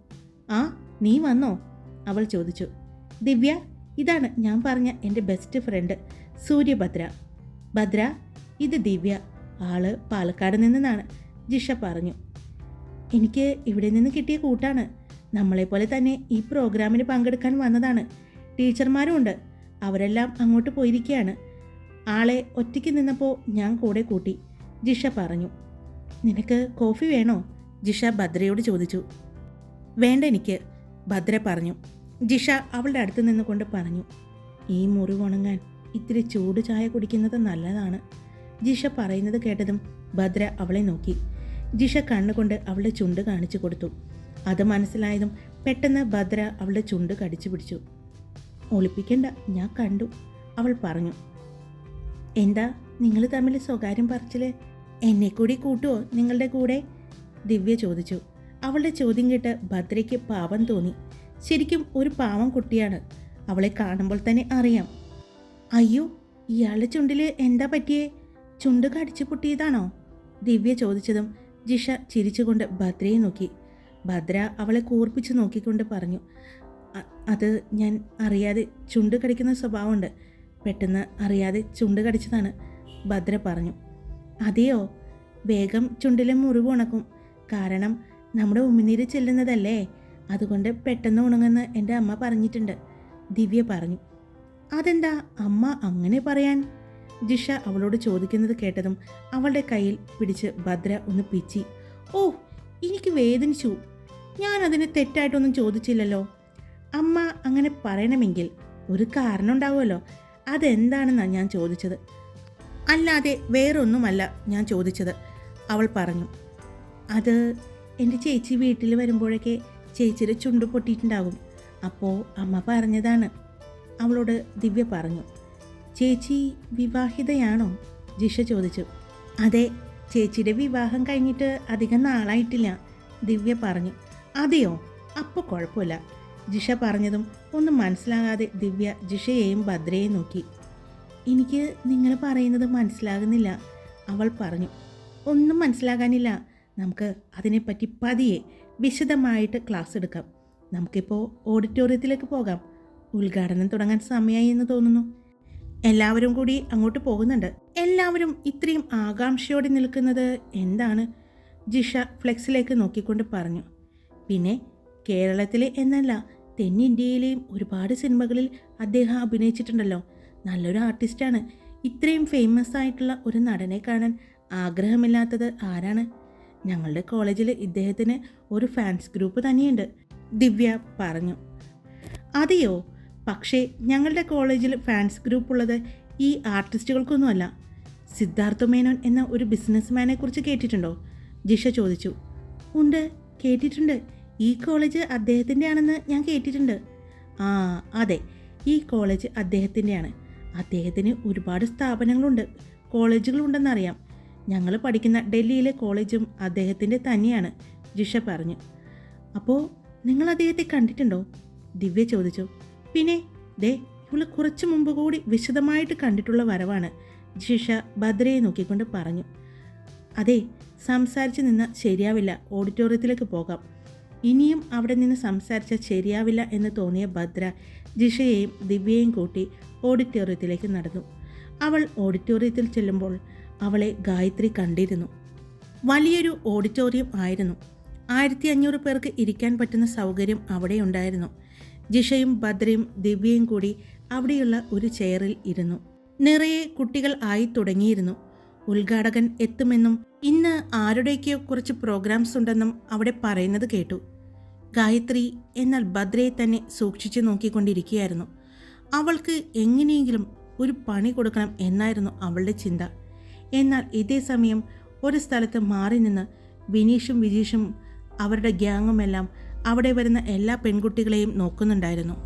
ആ, നീ വന്നോ? അവൾ ചോദിച്ചു. ദിവ്യ, ഇതാണ് ഞാൻ പറഞ്ഞ എൻ്റെ ബെസ്റ്റ് ഫ്രണ്ട് സൂര്യഭദ്ര. ഭദ്ര, ഇത് ദിവ്യ, ആള് പാലക്കാട് നിന്നാണ്, ജിഷ പറഞ്ഞു. എനിക്ക് ഇവിടെ നിന്ന് കിട്ടിയ കൂട്ടാണ്. നമ്മളെപ്പോലെ തന്നെ ഈ പ്രോഗ്രാമിന് പങ്കെടുക്കാൻ വന്നതാണ്. ടീച്ചർമാരും ഉണ്ട്. അവരെല്ലാം അങ്ങോട്ട് പോയിരിക്കുകയാണ്. ആളെ ഒറ്റയ്ക്ക് നിന്നപ്പോൾ ഞാൻ കൂടെ കൂട്ടി, ജിഷ പറഞ്ഞു. നിനക്ക് കോഫി വേണോ? ജിഷ ഭദ്രയോട് ചോദിച്ചു. വേണ്ട എനിക്ക്, ഭദ്ര പറഞ്ഞു. ജിഷ അവളുടെ അടുത്ത് നിന്നുകൊണ്ട് പറഞ്ഞു. ഈ മുറിവ് ഉണങ്ങാൻ ഇത്തിരി ചൂട് ചായ കുടിക്കുന്നത് നല്ലതാണ്. ജിഷ പറയുന്നത് കേട്ടതും ഭദ്ര അവളെ നോക്കി. ജിഷ കണ്ണുകൊണ്ട് അവളുടെ ചുണ്ട് കാണിച്ചു കൊടുത്തു. അത് മനസ്സിലായതും പെട്ടെന്ന് ഭദ്ര അവളുടെ ചുണ്ട് കടിച്ചു പിടിച്ചു. ഒളിപ്പിക്കണ്ട, ഞാൻ കണ്ടു, അവൾ പറഞ്ഞു. എന്താ നിങ്ങൾ തമ്മിൽ സ്വകാര്യം പറച്ചില്? എന്നെ കൂടി കൂട്ടുവോ നിങ്ങളുടെ കൂടെ? ദിവ്യ ചോദിച്ചു. അവളുടെ ചോദ്യം കേട്ട് ഭദ്രയ്ക്ക് പാവം തോന്നി. ശരിക്കും ഒരു പാവം കുട്ടിയാണ്. അവളെ കാണുമ്പോൾ തന്നെ അറിയാം. അയ്യോ, ഇയാളുടെ ചുണ്ടിൽ എന്താ പറ്റിയേ? ചുണ്ട് കടിച്ചു പൊട്ടിയതാണോ? ദിവ്യ ചോദിച്ചതും ജിഷ ചിരിച്ചുകൊണ്ട് ഭദ്രയെ നോക്കി. ഭദ്ര അവളെ കൂർപ്പിച്ച് നോക്കിക്കൊണ്ട് പറഞ്ഞു. അത് ഞാൻ അറിയാതെ ചുണ്ട് കടിക്കുന്ന സ്വഭാവമുണ്ട്. പെട്ടെന്ന് അറിയാതെ ചുണ്ട് കടിച്ചതാണ്, ഭദ്ര പറഞ്ഞു. അതെയോ? വേഗം ചുണ്ടിലെ മുറിവ് ഉണക്കും. കാരണം നമ്മുടെ ഉമിനീര് ചെല്ലുന്നതല്ലേ, അതുകൊണ്ട് പെട്ടെന്ന് ഉണങ്ങുമെന്ന് എൻ്റെ അമ്മ പറഞ്ഞിട്ടുണ്ട്, ദിവ്യ പറഞ്ഞു. അതെന്താ അമ്മ അങ്ങനെ പറയാൻ? ജിഷ അവളോട് ചോദിക്കുന്നത് കേട്ടതും അവളുടെ കയ്യിൽ പിടിച്ച് ഭദ്ര ഒന്ന് പിച്ചി. ഓ, എനിക്ക് വേദനിച്ചു. ഞാൻ അതിന് തെറ്റായിട്ടൊന്നും ചോദിച്ചില്ലല്ലോ. അമ്മ അങ്ങനെ പറയണമെങ്കിൽ ഒരു കാരണം ഉണ്ടാവുമല്ലോ. അതെന്താണെന്നാണ് ഞാൻ ചോദിച്ചത്, അല്ലാതെ വേറൊന്നുമല്ല ഞാൻ ചോദിച്ചത്, അവൾ പറഞ്ഞു. അത് എൻ്റെ ചേച്ചി വീട്ടിൽ വരുമ്പോഴൊക്കെ ചേച്ചിയുടെ ചുണ്ട് പൊട്ടിയിട്ടുണ്ടാകും. അപ്പോൾ അമ്മ പറഞ്ഞതാണ്, അവളോട് ദിവ്യ പറഞ്ഞു. ചേച്ചി വിവാഹിതയാണോ? ജിഷ ചോദിച്ചു. അതെ, ചേച്ചിയുടെ വിവാഹം കഴിഞ്ഞിട്ട് അധികം നാളായിട്ടില്ല, ദിവ്യ പറഞ്ഞു. അതെയോ? അപ്പോൾ കുഴപ്പമില്ല, ജിഷ പറഞ്ഞതും ഒന്നും മനസ്സിലാകാതെ ദിവ്യ ജിഷയെയും ഭദ്രയെയും നോക്കി. എനിക്ക് നിങ്ങൾ പറയുന്നത് മനസ്സിലാകുന്നില്ല, അവൾ പറഞ്ഞു. ഒന്നും മനസ്സിലാകാനില്ല. നമുക്ക് അതിനെപ്പറ്റി പതിയെ വിശദമായിട്ട് ക്ലാസ് എടുക്കാം. നമുക്കിപ്പോൾ ഓഡിറ്റോറിയത്തിലേക്ക് പോകാം. ഉദ്ഘാടനം തുടങ്ങാൻ സമയമായി എന്ന് തോന്നുന്നു. എല്ലാവരും കൂടി അങ്ങോട്ട് പോകുന്നുണ്ട്. എല്ലാവരും ഇത്രയും ആകാംക്ഷയോടെ നിൽക്കുന്നത് എന്താണ്? ജിഷ ഫ്ലെക്സിലേക്ക് നോക്കിക്കൊണ്ട് പറഞ്ഞു. പിന്നെ കേരളത്തിലെ എന്നല്ല, തെന്നിന്ത്യയിലെയും ഒരുപാട് സിനിമകളിൽ അദ്ദേഹം അഭിനയിച്ചിട്ടുണ്ടല്ലോ. നല്ലൊരു ആർട്ടിസ്റ്റാണ്. ഇത്രയും ഫേമസ് ആയിട്ടുള്ള ഒരു നടനെ കാണാൻ ആഗ്രഹമില്ലാത്തത് ആരാണ്? ഞങ്ങളുടെ കോളേജിൽ ഇദ്ദേഹത്തിന് ഒരു ഫാൻസ് ഗ്രൂപ്പ് തന്നെയുണ്ട്, ദിവ്യ പറഞ്ഞു. അതെയോ? പക്ഷേ ഞങ്ങളുടെ കോളേജിൽ ഫാൻസ് ഗ്രൂപ്പ് ഉള്ളത് ഈ ആർട്ടിസ്റ്റുകൾക്കൊന്നുമല്ല. സിദ്ധാർത്ഥ മേനോൻ എന്ന ഒരു ബിസിനസ്മാനെ കുറിച്ച് കേട്ടിട്ടുണ്ടോ? ജിഷ ചോദിച്ചു. ഉണ്ട്, കേട്ടിട്ടുണ്ട്. ഈ കോളേജ് അദ്ദേഹത്തിൻ്റെ ആണെന്ന് ഞാൻ കേട്ടിട്ടുണ്ട്. ആ അതെ, ഈ കോളേജ് അദ്ദേഹത്തിൻ്റെയാണ്. അദ്ദേഹത്തിന് ഒരുപാട് സ്ഥാപനങ്ങളുണ്ട്, കോളേജുകളുണ്ടെന്നറിയാം. ഞങ്ങൾ പഠിക്കുന്ന ഡൽഹിയിലെ കോളേജും അദ്ദേഹത്തിൻ്റെ തന്നെയാണ്, ജിഷ പറഞ്ഞു. അപ്പോൾ നിങ്ങൾ അദ്ദേഹത്തെ കണ്ടിട്ടുണ്ടോ? ദിവ്യ ചോദിച്ചു. പിന്നെ ദേ, ഇവള് കുറച്ച് മുമ്പ് കൂടി വിശദമായിട്ട് കണ്ടിട്ടുള്ള വരവാണ്, ജിഷ ഭദ്രയെ നോക്കിക്കൊണ്ട് പറഞ്ഞു. അതെ, സംസാരിച്ച് നിന്ന് ശരിയാവില്ല, ഓഡിറ്റോറിയത്തിലേക്ക് പോകാം. ഇനിയും അവിടെ നിന്ന് സംസാരിച്ചാൽ ശരിയാവില്ല എന്ന് തോന്നിയ ഭദ്ര ജിഷയെയും ദിവ്യയെയും കൂട്ടി ഓഡിറ്റോറിയത്തിലേക്ക് നടന്നു. അവൾ ഓഡിറ്റോറിയത്തിൽ ചെല്ലുമ്പോൾ അവളെ ഗായത്രി കണ്ടിരുന്നു. വലിയൊരു ഓഡിറ്റോറിയം ആയിരുന്നു. 1500 പേർക്ക് ഇരിക്കാൻ പറ്റുന്ന സൗകര്യം അവിടെ ഉണ്ടായിരുന്നു. ജിഷയും ഭദ്രയും ദിവ്യയും കൂടി അവിടെയുള്ള ഒരു ചെയറിൽ ഇരുന്നു. നിറയെ കുട്ടികൾ ആയി തുടങ്ങിയിരുന്നു. ഉദ്ഘാടകൻ എത്തുമെന്നും ഇന്ന് ആരുടെയൊക്കെയോ കുറച്ച് പ്രോഗ്രാംസ് ഉണ്ടെന്നും അവിടെ പറയുന്നത് കേട്ടു. ഗായത്രി എന്നാൽ ഭദ്രയെ തന്നെ സൂക്ഷിച്ചു നോക്കിക്കൊണ്ടിരിക്കുകയായിരുന്നു. അവൾക്ക് എങ്ങനെയെങ്കിലും ഒരു പണി കൊടുക്കണം എന്നായിരുന്നു അവളുടെ ചിന്ത. എന്നാൽ ഇതേ സമയം ഒരു സ്ഥലത്ത് മാറി നിന്ന് വിനീഷും വിജീഷും അവരുടെ ഗ്യാങ്ങുമെല്ലാം അവിടെ വരുന്ന എല്ലാ പെൺകുട്ടികളെയും നോക്കുന്നുണ്ടായിരുന്നു.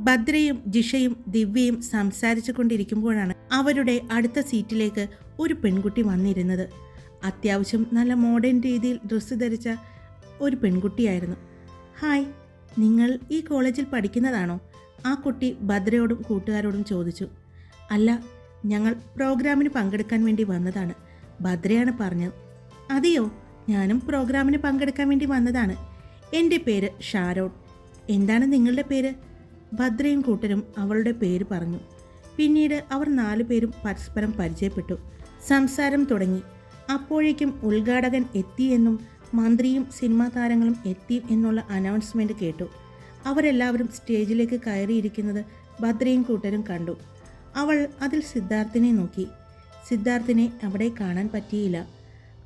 ഭദ്രയും ജിഷയും ദിവ്യയും സംസാരിച്ചു കൊണ്ടിരിക്കുമ്പോഴാണ് അവരുടെ അടുത്ത സീറ്റിലേക്ക് ഒരു പെൺകുട്ടി വന്നിരുന്നത്. അത്യാവശ്യം നല്ല മോഡേൺ രീതിയിൽ ഡ്രസ്സ് ധരിച്ച ഒരു പെൺകുട്ടിയായിരുന്നു. ഹായ്, നിങ്ങൾ ഈ കോളേജിൽ പഠിക്കുന്നതാണോ? ആ കുട്ടി ഭദ്രയോടും കൂട്ടുകാരോടും ചോദിച്ചു. അല്ല, ഞങ്ങൾ പ്രോഗ്രാമിന് പങ്കെടുക്കാൻ വേണ്ടി വന്നതാണ്, ഭദ്രയാണ് പറഞ്ഞത്. അതെയോ, ഞാനും പ്രോഗ്രാമിന് പങ്കെടുക്കാൻ വേണ്ടി വന്നതാണ്. എൻ്റെ പേര് ഷാരോൺ. എന്താണ് നിങ്ങളുടെ പേര്? ഭദ്രയും കൂട്ടരും അവളുടെ പേര് പറഞ്ഞു. പിന്നീട് അവർ 4 പേരും പരസ്പരം പരിചയപ്പെട്ടു. സംസാരം തുടങ്ങി. അപ്പോഴേക്കും ഉദ്ഘാടകൻ എത്തിയെന്നും മന്ത്രിയും സിനിമാ താരങ്ങളും എത്തി എന്നുള്ള അനൗൺസ്മെൻറ്റ് കേട്ടു. അവരെല്ലാവരും സ്റ്റേജിലേക്ക് കയറിയിരിക്കുന്നത് ഭദ്രയും കൂട്ടരും കണ്ടു. അവൾ അതിൽ സിദ്ധാർത്ഥിനെ നോക്കി. സിദ്ധാർത്ഥിനെ അവിടെ കാണാൻ പറ്റിയില്ല.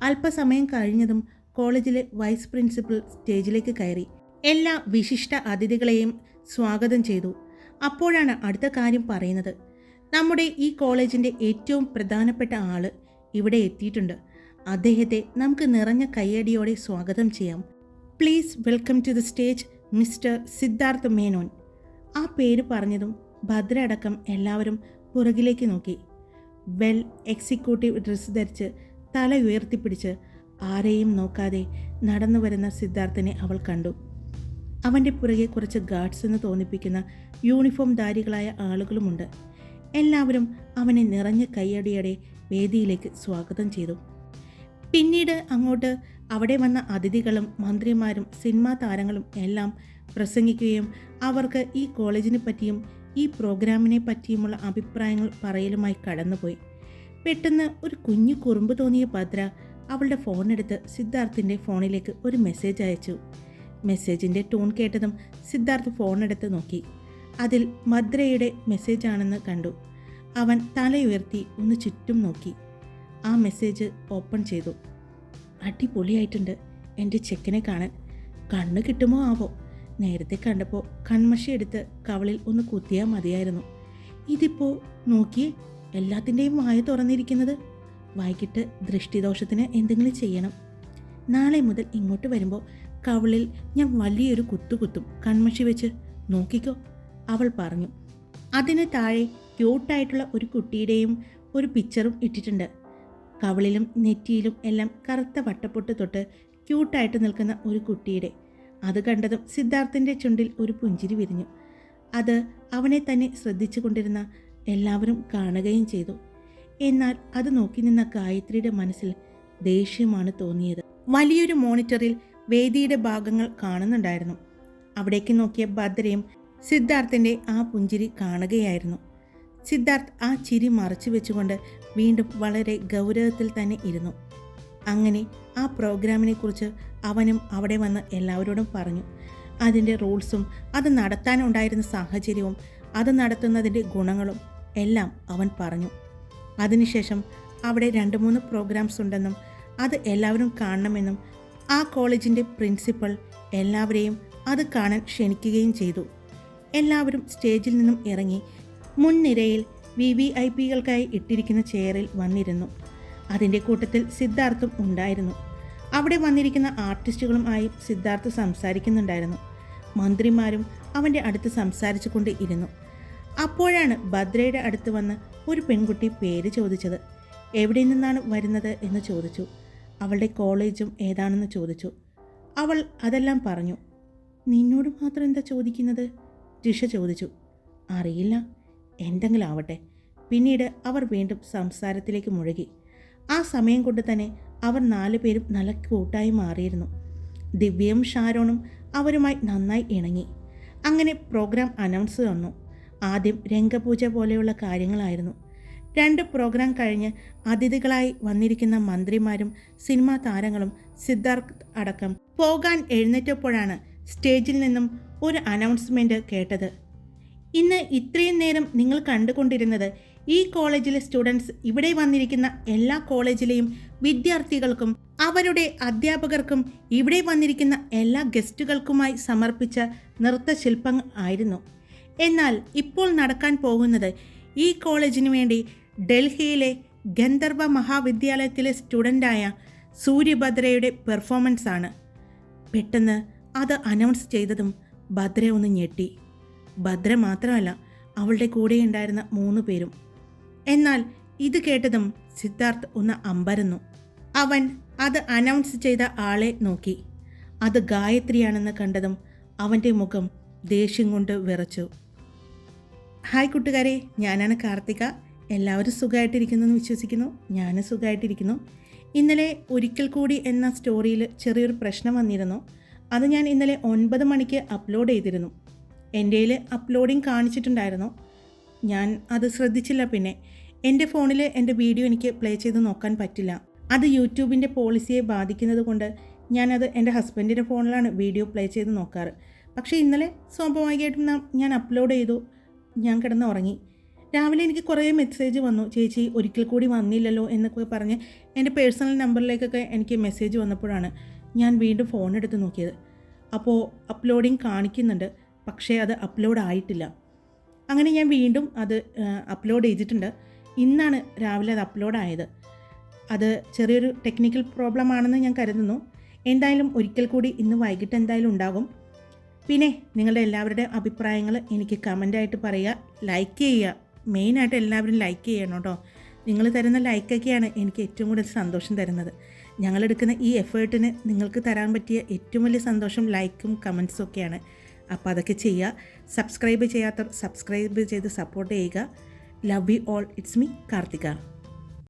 അല്പസമയം കഴിഞ്ഞതും കോളേജിലെ വൈസ് പ്രിൻസിപ്പൽ സ്റ്റേജിലേക്ക് കയറി എല്ലാ വിശിഷ്ട അതിഥികളെയും സ്വാഗതം ചെയ്തു. അപ്പോഴാണ് അടുത്ത കാര്യം പറയുന്നത്. നമ്മുടെ ഈ കോളേജിൻ്റെ ഏറ്റവും പ്രധാനപ്പെട്ട ആൾ ഇവിടെ എത്തിയിട്ടുണ്ട്. അദ്ദേഹത്തെ നമുക്ക് നിറഞ്ഞ കയ്യടിയോടെ സ്വാഗതം ചെയ്യാം. Please welcome to the stage mister Siddharth Menon. ആ പേര് പറഞ്ഞതും ഭദ്ര അടക്കം എല്ലാവരും പുറകിലേക്ക് നോക്കി. വെൽ എക്സിക്യൂട്ടീവ് ഡ്രസ്സ് ധരിച്ച് തല ഉയർത്തിപ്പിടിച്ച് ആരെയും നോക്കാതെ നടന്നു വരുന്ന സിദ്ധാർത്ഥിനെ അവൾ കണ്ടു. അവൻ്റെ പുറകെ കുറച്ച് ഗാർഡ്സ് എന്ന് തോന്നിപ്പിക്കുന്ന യൂണിഫോം ധാരികളായ ആളുകളുമുണ്ട്. എല്ലാവരും അവനെ നിറഞ്ഞ കയ്യടിയോടെ വേദിയിലേക്ക് സ്വാഗതം ചെയ്തു. പിന്നീട് അങ്ങോട്ട് അവിടെ വന്ന അതിഥികളും മന്ത്രിമാരും സിനിമാ താരങ്ങളും എല്ലാം പ്രസംഗിക്കുകയും അവർക്ക് ഈ കോളേജിനെ പറ്റിയും ഈ പ്രോഗ്രാമിനെ പറ്റിയുമുള്ള അഭിപ്രായങ്ങൾ പറയലുമായി കടന്നുപോയി. പെട്ടെന്ന് ഒരു കുഞ്ഞു കുറുമ്പ് തോന്നിയ ഭദ്ര അവളുടെ ഫോണെടുത്ത് സിദ്ധാർത്ഥിൻ്റെ ഫോണിലേക്ക് ഒരു മെസ്സേജ് അയച്ചു. മെസ്സേജിൻ്റെ ടോൺ കേട്ടതും സിദ്ധാർത്ഥ് ഫോണെടുത്ത് നോക്കി. അതിൽ ഭദ്രയുടെ മെസ്സേജാണെന്ന് കണ്ടു. അവൻ തലയുയർത്തി ഒന്ന് ചുറ്റും നോക്കി. ആ മെസ്സേജ് ഓപ്പൺ ചെയ്തു. അടിപൊളിയായിട്ടുണ്ട് എൻ്റെ ചെക്കനെ കാണാൻ. കണ്ണ് കിട്ടുമോ ആവോ? നേരത്തെ കണ്ടപ്പോൾ കൺമഷി എടുത്ത് കവളിൽ ഒന്ന് കുത്തിയാൽ മതിയായിരുന്നു. ഇതിപ്പോൾ നോക്കിയേ, എല്ലാത്തിൻ്റെയും വായ തുറന്നിരിക്കുന്നത്. വൈകിട്ട് ദൃഷ്ടിദോഷത്തിന് എന്തെങ്കിലും ചെയ്യണം. നാളെ മുതൽ ഇങ്ങോട്ട് വരുമ്പോൾ കവളിൽ ഞാൻ വലിയൊരു കുത്തും കൺമഷി വെച്ച്, നോക്കിക്കോ, അവൾ പറഞ്ഞു. അതിന് താഴെ ക്യൂട്ടായിട്ടുള്ള ഒരു കുട്ടിയുടെയും ഒരു പിക്ചറും ഇട്ടിട്ടുണ്ട്. കവളിലും നെറ്റിയിലും എല്ലാം കറുത്ത വട്ടപ്പൊട്ട് തൊട്ട് ക്യൂട്ടായിട്ട് നിൽക്കുന്ന ഒരു കുട്ടിയുടെ. അത് കണ്ടതും സിദ്ധാർത്ഥിൻ്റെ ചുണ്ടിൽ ഒരു പുഞ്ചിരി വിരിഞ്ഞു. അത് അവനെ തന്നെ ശ്രദ്ധിച്ചു കൊണ്ടിരുന്ന എല്ലാവരും കാണുകയും ചെയ്തു. എന്നാൽ അത് നോക്കി നിന്ന ഗായത്രിയുടെ മനസ്സിൽ ദേഷ്യമാണ് തോന്നിയത്. വലിയൊരു മോണിറ്ററിൽ വേദിയുടെ ഭാഗങ്ങൾ കാണുന്നുണ്ടായിരുന്നു. അവിടേക്ക് നോക്കിയ ഭദ്രയും സിദ്ധാർത്ഥിൻ്റെ ആ പുഞ്ചിരി കാണുകയായിരുന്നു. സിദ്ധാർത്ഥ് ആ ചിരി മറച്ചു വെച്ചുകൊണ്ട് വീണ്ടും വളരെ ഗൗരവത്തിൽ തന്നെ ഇരുന്നു. അങ്ങനെ ആ പ്രോഗ്രാമിനെക്കുറിച്ച് അവനും അവിടെ വന്ന് എല്ലാവരോടും പറഞ്ഞു. അതിൻ്റെ റൂൾസും അത് നടത്താനുണ്ടായിരുന്ന സാഹചര്യവും അത് നടത്തുന്നതിൻ്റെ ഗുണങ്ങളും എല്ലാം അവൻ പറഞ്ഞു. അതിനുശേഷം അവിടെ 2-3 പ്രോഗ്രാംസ് ഉണ്ടെന്നും അത് എല്ലാവരും കാണണമെന്നും ആ കോളേജിൻ്റെ പ്രിൻസിപ്പൽ എല്ലാവരെയും അത് കാണാൻ ക്ഷണിക്കുകയും ചെയ്തു. എല്ലാവരും സ്റ്റേജിൽ നിന്നും ഇറങ്ങി മുൻനിരയിൽ VVIPകൾക്കായി ഇട്ടിരിക്കുന്ന ചെയറിൽ വന്നിരുന്നു. അതിൻ്റെ കൂട്ടത്തിൽ സിദ്ധാർത്ഥും ഉണ്ടായിരുന്നു. അവിടെ വന്നിരിക്കുന്ന ആർട്ടിസ്റ്റുകളുമായി സിദ്ധാർത്ഥ് സംസാരിക്കുന്നുണ്ടായിരുന്നു. മന്ത്രിമാരും അവൻ്റെ അടുത്ത് സംസാരിച്ചു കൊണ്ട് ഇരുന്നു. അപ്പോഴാണ് ഭദ്രയുടെ അടുത്ത് വന്ന് ഒരു പെൺകുട്ടി പേര് ചോദിച്ചത്. എവിടെ നിന്നാണ് വരുന്നത് എന്ന് ചോദിച്ചു. അവളുടെ കോളേജും ഏതാണെന്ന് ചോദിച്ചു. അവൾ അതെല്ലാം പറഞ്ഞു. നിന്നോട് മാത്രം എന്താ ചോദിക്കുന്നത്? ജിഷ ചോദിച്ചു. അറിയില്ല, എന്തെങ്കിലും ആവട്ടെ. പിന്നീട് അവർ വീണ്ടും സംസാരത്തിലേക്ക് മുഴുകി. ആ സമയം കൊണ്ട് തന്നെ അവർ 4 പേരും നല്ല കൂട്ടായി മാറിയിരുന്നു. ദിവ്യയും ഷാരോണും അവരുമായി നന്നായി ഇണങ്ങി. അങ്ങനെ പ്രോഗ്രാം അനൗൺസ് വന്നു. ആദ്യം രംഗപൂജ പോലെയുള്ള കാര്യങ്ങളായിരുന്നു. 2 പ്രോഗ്രാം കഴിഞ്ഞ് അതിഥികളായി വന്നിരിക്കുന്ന മന്ത്രിമാരും സിനിമാ താരങ്ങളും സിദ്ധാർത്ഥ് അടക്കം പോകാൻ എഴുന്നേറ്റപ്പോഴാണ് സ്റ്റേജിൽ നിന്നും ഒരു അനൗൺസ്മെൻറ്റ് കേട്ടത്. ഇന്ന് ഇത്രയും നേരം നിങ്ങൾ കണ്ടുകൊണ്ടിരുന്നത് ഈ കോളേജിലെ സ്റ്റുഡൻസ് ഇവിടെ വന്നിരിക്കുന്ന എല്ലാ കോളേജിലെയും വിദ്യാർത്ഥികൾക്കും അവരുടെ അധ്യാപകർക്കും ഇവിടെ വന്നിരിക്കുന്ന എല്ലാ ഗസ്റ്റുകൾക്കുമായി സമർപ്പിച്ച നൃത്തശില്പങ്ങൾ ആയിരുന്നു. എന്നാൽ ഇപ്പോൾ നടക്കാൻ പോകുന്നത് ഈ കോളേജിനു വേണ്ടി ഡൽഹിയിലെ ഗന്ധർവ മഹാവിദ്യാലയത്തിലെ സ്റ്റുഡൻ്റായ സൂര്യഭദ്രയുടെ പെർഫോമൻസ് ആണ്. പെട്ടെന്ന് അത് അനൗൺസ് ചെയ്തതും ഭദ്ര ഒന്ന് ഞെട്ടി. ഭദ്ര മാത്രമല്ല, അവളുടെ കൂടെ ഉണ്ടായിരുന്ന 3 പേരും. എന്നാൽ ഇത് കേട്ടതും സിദ്ധാർത്ഥ് ഒന്ന് അമ്പരന്നു. അവൻ അത് അനൗൺസ് ചെയ്ത ആളെ നോക്കി. അത് ഗായത്രിയാണെന്ന് കണ്ടതും അവൻ്റെ മുഖം ദേഷ്യം കൊണ്ട് വിറച്ചു. ഹായ് കൂട്ടുകാരെ, ഞാനാണ് കാർത്തിക. എല്ലാവരും സുഖമായിട്ടിരിക്കുന്നു എന്ന് വിശ്വസിക്കുന്നു. ഞാൻ സുഖമായിട്ടിരിക്കുന്നു. ഇന്നലെ ഒരിക്കൽ കൂടി എന്ന സ്റ്റോറിയിൽ ചെറിയൊരു പ്രശ്നം വന്നിരുന്നു. അത് ഞാൻ ഇന്നലെ 9 മണിക്ക് അപ്ലോഡ് ചെയ്തിരുന്നു. എൻ്റെ കയ്യിൽ അപ്ലോഡിങ് കാണിച്ചിട്ടുണ്ടായിരുന്നു. ഞാൻ അത് ശ്രദ്ധിച്ചില്ല. പിന്നെ എൻ്റെ ഫോണിൽ എൻ്റെ വീഡിയോ എനിക്ക് പ്ലേ ചെയ്ത് നോക്കാൻ പറ്റില്ല. അത് യൂട്യൂബിൻ്റെ പോളിസിയെ ബാധിക്കുന്നത് കൊണ്ട് ഞാനത് എൻ്റെ ഹസ്ബൻഡിൻ്റെ ഫോണിലാണ് വീഡിയോ പ്ലേ ചെയ്ത് നോക്കാറ്. പക്ഷേ ഇന്നലെ സ്വാഭാവികമായിട്ടും ഞാൻ അപ്ലോഡ് ചെയ്തു. ഞാൻ കിടന്ന് ഉറങ്ങി. രാവിലെ എനിക്ക് കുറേ മെസ്സേജ് വന്നു, ചേച്ചി ഒരിക്കൽ കൂടി വന്നില്ലല്ലോ എന്നൊക്കെ പറഞ്ഞ് എൻ്റെ പേഴ്സണൽ നമ്പറിലേക്കൊക്കെ എനിക്ക് മെസ്സേജ് വന്നപ്പോഴാണ് ഞാൻ വീണ്ടും ഫോൺ എടുത്ത് നോക്കിയത്. അപ്പോൾ അപ്ലോഡിങ് കാണിക്കുന്നുണ്ട്, പക്ഷേ അത് അപ്ലോഡ് ആയിട്ടില്ല. അങ്ങനെ ഞാൻ വീണ്ടും അത് അപ്ലോഡ് ചെയ്തിട്ടുണ്ട്. ഇന്നാണ് രാവിലെ അത് അപ്ലോഡ് ആയത്. അത് ചെറിയൊരു ടെക്നിക്കൽ പ്രോബ്ലം ആണെന്ന് ഞാൻ കരുതുന്നു. എന്തായാലും ഒരിക്കൽ കൂടി ഇന്ന് വൈകിട്ട് എന്തായാലും ഉണ്ടാകും. പിന്നെ നിങ്ങളുടെ എല്ലാവരുടെ അഭിപ്രായങ്ങൾ എനിക്ക് കമൻ്റായിട്ട് പറയുക, ലൈക്ക് ചെയ്യുക. മെയിനായിട്ട് എല്ലാവരും ലൈക്ക് ചെയ്യണം കേട്ടോ. നിങ്ങൾ തരുന്ന ലൈക്കൊക്കെയാണ് എനിക്ക് ഏറ്റവും കൂടുതൽ സന്തോഷം തരുന്നത്. ഞങ്ങളെടുക്കുന്ന ഈ എഫേർട്ടിന് നിങ്ങൾക്ക് തരാൻ പറ്റിയ ഏറ്റവും വലിയ സന്തോഷം ലൈക്കും കമൻസും ഒക്കെയാണ്. അപ്പോൾ അതൊക്കെ ചെയ്യുക. സബ്സ്ക്രൈബ് ചെയ്യാത്തവർ സബ്സ്ക്രൈബ് ചെയ്ത് സപ്പോർട്ട് ചെയ്യുക. Love you all. It's me Karthika.